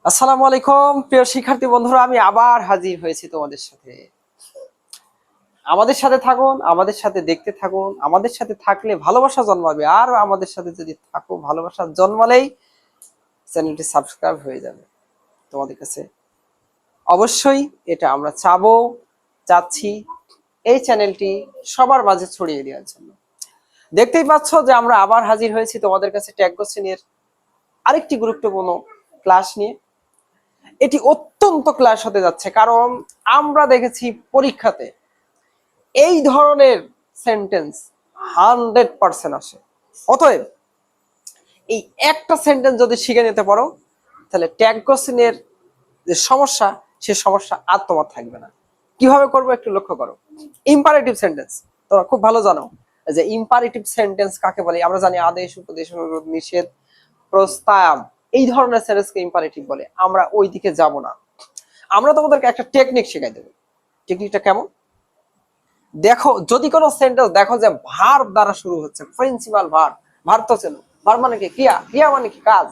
আসসালামু আলাইকুম প্রিয় শিক্ষার্থী বন্ধুরা, আমি আবার হাজির হয়েছি তোমাদের সাথে। আমাদের সাথে থাকুন, আমাদের সাথে দেখতে থাকুন। আমাদের সাথে থাকলে ভালোবাসা জন্মাবে, আর আমাদের সাথে যদি থাকো ভালোবাসা জন্মালেই চ্যানেলটি সাবস্ক্রাইব হয়ে যাবে তোমাদের কাছে। অবশ্যই এটা আমরা চাচ্ছি এই চ্যানেলটি সবার মাঝে ছড়িয়ে দেওয়ার জন্য। দেখতেই পাচ্ছ যে আমরা আবার হাজির হয়েছি তোমাদের কাছে ট্যাগ শ্রেণীর আরেকটি গুরুত্বপূর্ণ ক্লাস নিয়ে। এটি অত্যন্ত ক্লাস হতে যাচ্ছে, কারণ আমরা দেখেছি পরীক্ষাতে এই ধরনের সেন্টেন্স 100% আসে। অতএব এই একটা সেন্টেন্স যদি শিখে নিতে পারো, তাহলে ট্যাগ কোশ্চেনের যে সমস্যা, সে সমস্যা আর তোমার থাকবে না। কিভাবে করবো একটু লক্ষ্য করো। ইম্পারেটিভ সেন্টেন্স তোমরা খুব ভালো জানো যে ইম্পারেটিভ সেন্টেন্স কাকে বলে। আমরা জানি আদেশ, উপদেশ, অনুরোধ, নিষেধ, প্রস্তাব, এই ধরনের সেন্টেন্সকে ইম্পারেটিভ বলে। আমরা ওই দিকে যাব না, আমরা তোমাদেরকে একটা টেকনিক শেখাই দেবো। টেকনিকটা কেমন দেখো। যদি কোনো সেন্টেন্স দেখো যে ভার্ব দ্বারা শুরু হচ্ছে, প্রিন্সিপাল ভার্ব, ভার্ব তো চেনো, ভার্ব মানে কি ক্রিয়া, ক্রিয়া মানে কি কাজ।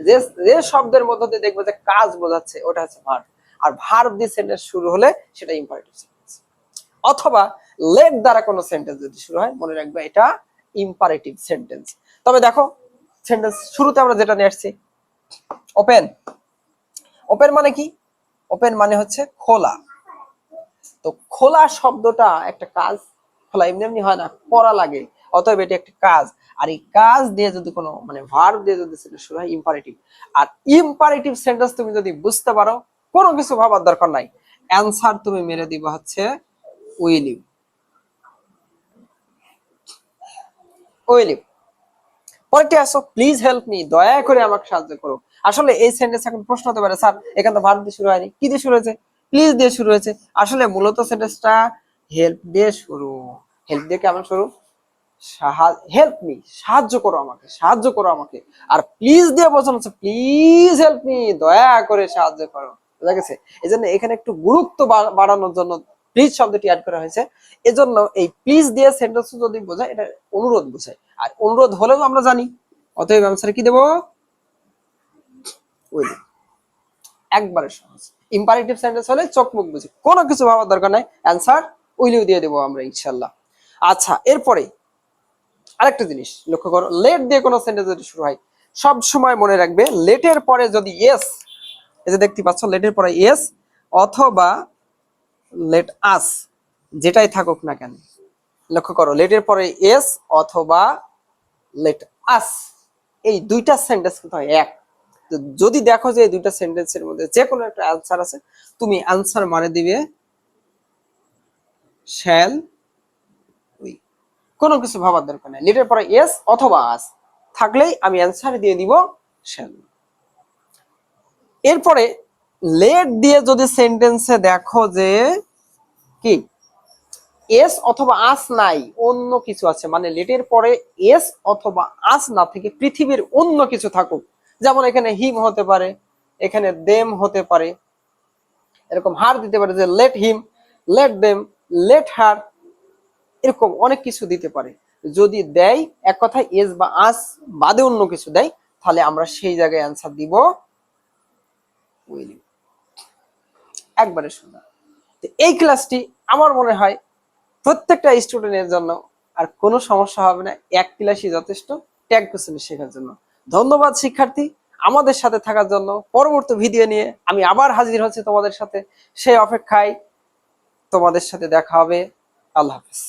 যে যে শব্দের মধ্য দিয়ে দেখবে যে কাজ বোঝাচ্ছে, ওটা হচ্ছে ভার্ব। আর ভার্ব দিয়ে সেন্টেন্স শুরু হলে সেটা ইম্পারেটিভ সেন্টেন্স। অথবা লেট দ্বারা কোনো সেন্টেন্স যদি শুরু হয়, মনে রাখবে এটা ইম্পারেটিভ সেন্টেন্স। তবে দেখো সেন্টেন্স শুরুতে আমরা যেটা নিয়ে আসছি, ওপেন। ওপেন মানে কি? ওপেন মানে হচ্ছে খোলা। তো খোলা শব্দটা একটা কাজ। খোলা এমনি এমনি হয় না, করা লাগে। অতএব এটি একটা কাজ। আর এই কাজ দিয়ে যদি কোনো ভার্ব দিয়ে যদি শুরু হয়, ইম্পারেটিভ। আর ইম্পারেটিভ সেন্টেন্স তুমি যদি বুঝতে পারো, কোনো কিছু ভাবার দরকার নাই, অ্যান্সার তুমি মেরে দিবা হচ্ছে উইল ইউ। Will you. পরেরটি আসো, প্লিজ হেল্প মি, দয়া করে আমাকে সাহায্য করো। আসলে এই সেন্টেন্স এখন প্রশ্ন হতে পারে, স্যার এখানে তো ভার্ব দিয়ে শুরু হয়নি, কি দিয়ে শুরু হয়েছে? প্লিজ দিয়ে শুরু হয়েছে। আসলে মূলত সেন্টেন্সটা হেল্প দিয়ে শুরু। হেল্প দিয়ে কেমন শুরু? হেল্প মি, সাহায্য করো আমাকে, সাহায্য করো আমাকে। আর প্লিজ দিয়ে বোঝানো হচ্ছে প্লিজ হেল্প মি, দয়া করে সাহায্য করো। বুঝা গেছে? এই জন্য এখানে একটু গুরুত্ব বাড়ানোর জন্য প্লিজ শব্দটি অ্যাড করা হয়েছে। এজন্য এই প্লিজ দিয়ে সেন্টেন্স যদি বোঝায়, এটা অনুরোধ বোঝায়। আর অনুরোধ হলেও আমরা জানি, অতএব আনসারে কি দেবো? উইল। একবারে সহজ। ইম্পারেটিভ সেন্টেন্স হলে চোখ মুখ বুঝে, কোনো কিছু ভাবার দরকার নাই, অ্যান্সার উইল ইউ দিয়ে দেবো আমরা ইনশাল্লাহ। আচ্ছা, এরপরে আরেকটা জিনিস লক্ষ্য করো, লেট দিয়ে কোনো সেন্টেন্স যদি শুরু হয়, সব সময় মনে রাখবে লেটের পরে যদি ইয়েস, এই যে দেখতে পাচ্ছ লেটের পরে ইয়েস অথবা লেট আস, যেটাই থাকুক না কেন, লক্ষ্য করো লেটের পরে ইয়েস অথবা লেট আস, এই দুইটা সেন্টেন্স কিন্তু হয় এক। তো যদি দেখো যে এই দুইটা সেন্টেন্সের মধ্যে যে কোনো একটা অ্যান্সার আছে, তুমি অ্যান্সার মানে দিবে শ্যাল উই। কোনো কিছু ভাবার দরকার নেই, লেটের পরে ইয়েস অথবা আস থাকলেই আমি অ্যান্সার দিয়ে দিব শ্যাল। এরপরে লেট দিয়ে যদি সেন্টেন্সে দেখো যে কি এস অথবা আস নাই, অন্য কিছু আছে, মানে লেটের পরে এস অথবা আস না থেকে পৃথিবীর অন্য কিছু থাকুক, যেমন এখানে হিম হতে পারে, এখানে দেম হতে পারে, এরকম হার দিতে পারে যে let him, let them, let her, এরকম অনেক কিছু দিতে পারে। যদি দেয় এক কথায় এস বা আস বাদে অন্য কিছু দেয়, তাহলে আমরা সেই জায়গায় অ্যান্সার দিব উইল। একবারে শোনা। এই ক্লাসটি আমার মনে হয় প্রত্যেকটা স্টুডেন্টের জন্য আর কোনো সমস্যা হবে না, এক ক্লাসই যথেষ্ট ট্যাগ কোশ্চেন শেখার জন্য। ধন্যবাদ শিক্ষার্থী আমাদের সাথে থাকার জন্য। পরবর্তী ভিডিও নিয়ে আমি আবার হাজির হচ্ছি তোমাদের সাথে, সেই অপেক্ষায় তোমাদের সাথে দেখা হবে। আল্লাহ হাফেজ।